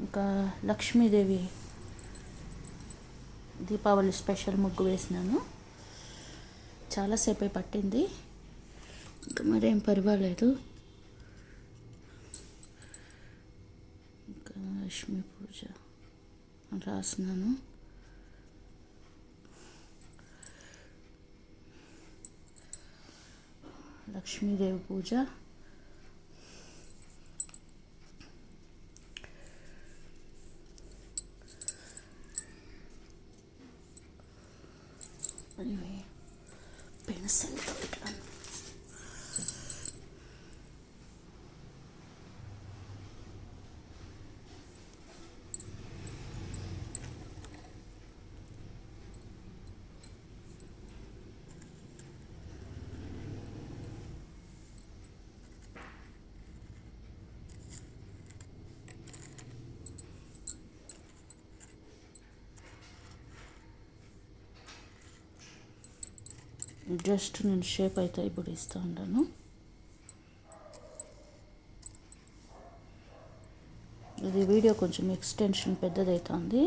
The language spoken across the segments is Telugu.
ఇంకా లక్ష్మీదేవి దీపావళి స్పెషల్ ముగ్గు వేసినాను. చాలాసేపే పట్టింది, ఇంకా మరేం పర్వాలేదు. ఇంకా లక్ష్మీ పూజ రాసినాను. లక్ష్మీదేవి పూజ, పెన్సిల్తో ఇట్లా జస్ట్ నేను షేప్ అయితే ఇప్పుడు ఇస్తూ ఉంటాను. ఇది వీడియో కొంచెం ఎక్స్టెన్షన్ పెద్దదవుతుంది.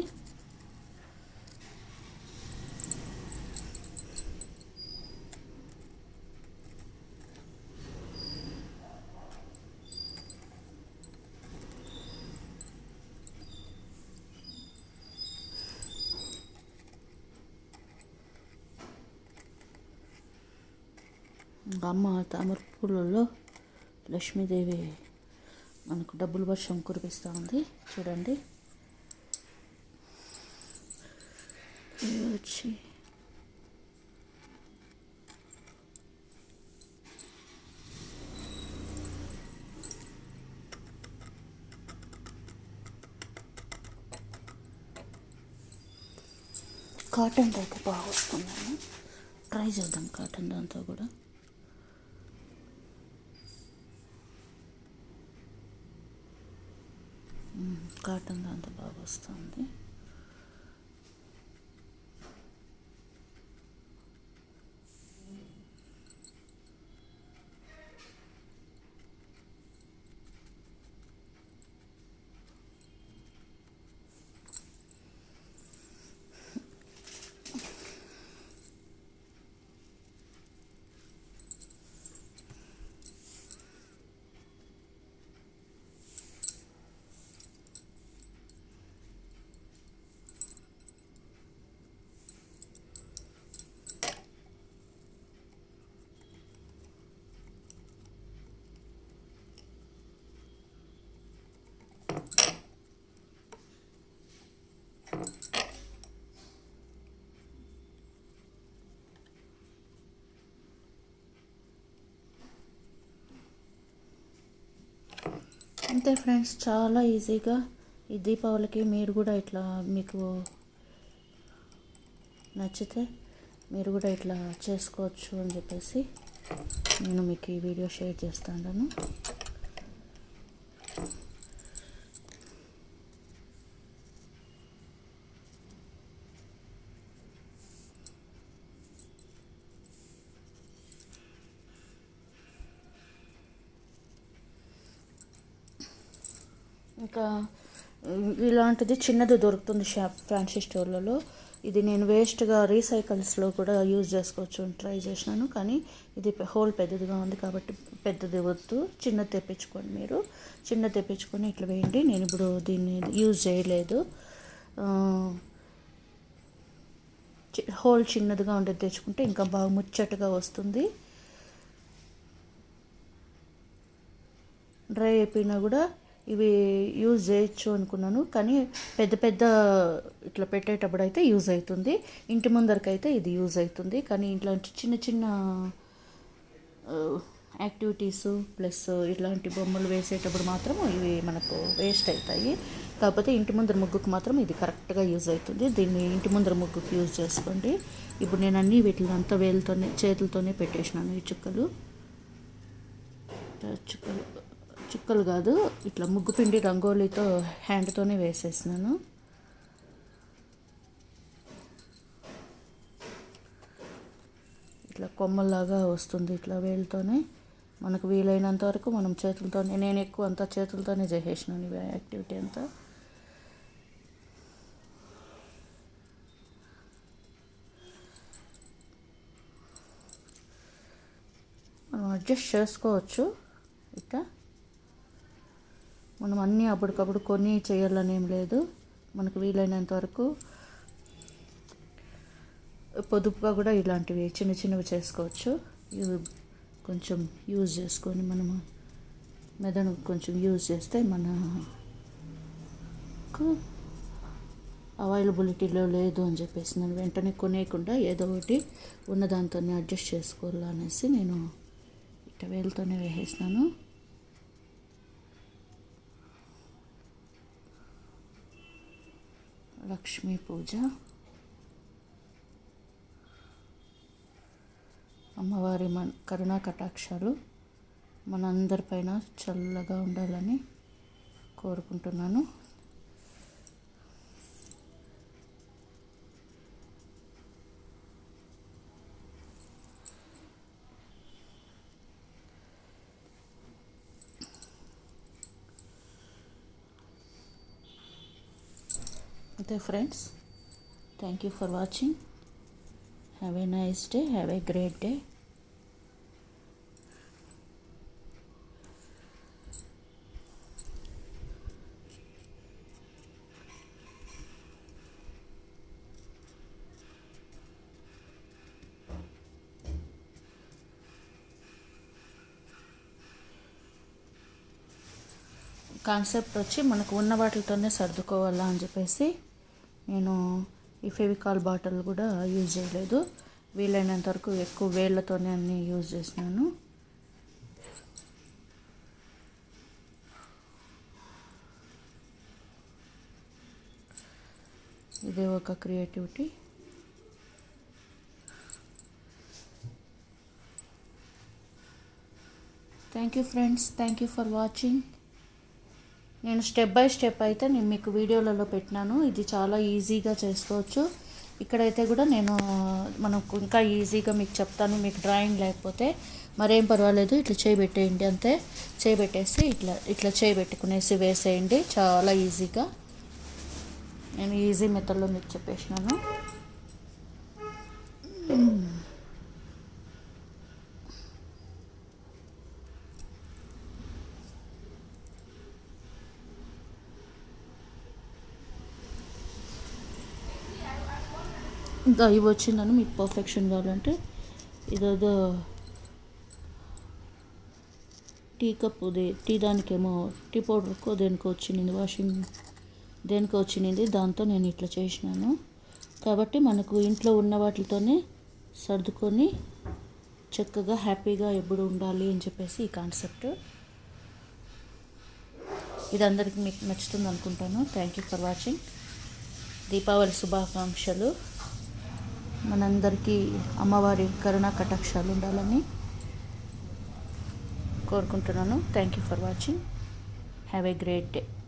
అమ్మ తామర పూలలో లక్ష్మీదేవి మనకు డబ్బుల వర్షం కురిపిస్తూ ఉంది చూడండి. వచ్చి కాటన్ అయితే బాగా వస్తుందని ట్రై చేద్దాం. కాటన్ దాంతో కూడా కాటన్ దాంతో బాగా వస్తుంది. అంతే ఫ్రెండ్స్, చాలా ఈజీగా ఈ దీపావళికి మీరు కూడా ఇట్లా మీకు నచ్చితే మీరు కూడా ఇట్లా చేసుకోవచ్చు అని చెప్పేసి నేను మీకు ఈ వీడియో షేర్ చేస్తాను. ఇంకా ఇలాంటిది చిన్నది దొరుకుతుంది ఫ్యాన్సీ స్టోర్లలో. ఇది నేను వేస్ట్గా రీసైకిల్స్లో కూడా యూజ్ చేసుకోవచ్చు ట్రై చేసినాను, కానీ ఇది హోల్ పెద్దదిగా ఉంది కాబట్టి పెద్దది వద్దు, చిన్నది తెప్పించుకోండి. మీరు చిన్నది తెప్పించుకొని ఇట్లా వేయండి. నేను ఇప్పుడు దీన్ని యూజ్ చేయలేదు. హోల్ చిన్నదిగా ఉండేది తెచ్చుకుంటే ఇంకా బాగా ముచ్చటగా వస్తుంది. డ్రై అయిపోయినా కూడా ఇవి యూజ్ చేయొచ్చు అనుకున్నాను, కానీ పెద్ద పెద్ద ఇట్లా పెట్టేటప్పుడు అయితే యూజ్ అవుతుంది. ఇంటి ముందరకైతే ఇది యూజ్ అవుతుంది, కానీ ఇట్లాంటి చిన్న చిన్న యాక్టివిటీసు ప్లస్ ఇట్లాంటి బొమ్మలు వేసేటప్పుడు మాత్రం ఇవి మనకు వేస్ట్ అవుతాయి. కాకపోతే ఇంటి ముందర ముగ్గుకు మాత్రం ఇది కరెక్ట్గా యూజ్ అవుతుంది. దీన్ని ఇంటి ముందర ముగ్గుకు యూజ్ చేసుకోండి. ఇప్పుడు నేను అన్నీ వీటిని అంతా వేలుతోనే చేతులతోనే పెట్టేసినాను. ఈ చుక్కలు చుక్కలు కాదు, ఇట్లా ముగ్గు పిండి రంగోలీతో హ్యాండ్తోనే వేసేసినాను. ఇట్లా కొమ్మల్లాగా వస్తుంది. ఇట్లా వేలుతోనే మనకు వీలైనంత వరకు మనం చేతులతోనే, నేను ఎక్కువ అంతా చేతులతోనే చేసేసినాను ఈ యాక్టివిటీ అంతా. అడ్జస్ట్ చేసుకోవచ్చు. ఇట్లా మనం అన్నీ అప్పటికప్పుడు కొని చేయాలని ఏం లేదు. మనకు వీలైనంత వరకు పొదుపుగా కూడా ఇలాంటివి చిన్న చిన్నవి చేసుకోవచ్చు. ఇవి కొంచెం యూజ్ చేసుకొని మనము మెదడు కొంచెం యూజ్ చేస్తే మనకు అవైలబిలిటీలో లేదు అని చెప్పేసి నేను వెంటనే కొనేయకుండా ఏదో ఒకటి ఉన్నదాంతోనే అడ్జస్ట్ చేసుకోవాలనేసి నేను ఇట్లా వేలుతోనే వేసేసినాను. లక్ష్మీ పూజ, అమ్మవారి కరుణా కటాక్షాలు మనందరిపైన చల్లగా ఉండాలని కోరుకుంటున్నాను. అంతే friends, thank you for watching. Have a nice day, have a great day. Concept వచ్చి మనకు ఉన్న వాటితోనే సర్దుకోవాలా అని చెప్పేసి నేను ఈ ఫెవికాల్ బాటిల్ కూడా యూజ్ చేయలేదు. వీలైనంత వరకు ఎక్కువ వేళ్ళతోనే అన్నీ యూజ్ చేసినాను. ఇదే ఒక creativity. Thank you friends, thank you for watching. నేను స్టెప్ బై స్టెప్ అయితే నేను మీకు వీడియోలలో పెట్టినాను. ఇది చాలా ఈజీగా చేసుకోవచ్చు. ఇక్కడైతే కూడా మనం ఇంకా ఈజీగా మీకు చెప్తాను. మీకు డ్రాయింగ్ లేకపోతే మరేం పర్వాలేదు, ఇట్లా చేయబెట్టేయండి అంతే. చేయబెట్టేసి ఇట్లా చేయబెట్టుకునేసి వేసేయండి. చాలా ఈజీగా నేను ఈజీ మెథడ్లో మీకు చెప్పేసినాను. ఇంకా ఇవి వచ్చిందని మీకు పర్ఫెక్షన్ కావాలంటే ఇదేదో టీ కప్పుది, టీ దానికేమో టీ పౌడర్కో దేనికో వచ్చింది, దేనికో వచ్చింది. దాంతో నేను ఇట్లా చేసినాను. కాబట్టి మనకు ఇంట్లో ఉన్న వాటితోనే సర్దుకొని చక్కగా హ్యాపీగా ఎప్పుడు ఉండాలి అని చెప్పేసి ఈ కాన్సెప్ట్. ఇది అందరికీ మీకు నచ్చుతుంది అనుకుంటాను. Thank you for watching. Deepavali శుభాకాంక్షలు. మనందరికీ అమ్మవారి కరుణా కటాక్షాలు ఉండాలని కోరుకుంటున్నాను. Thank you for watching. Have a great day.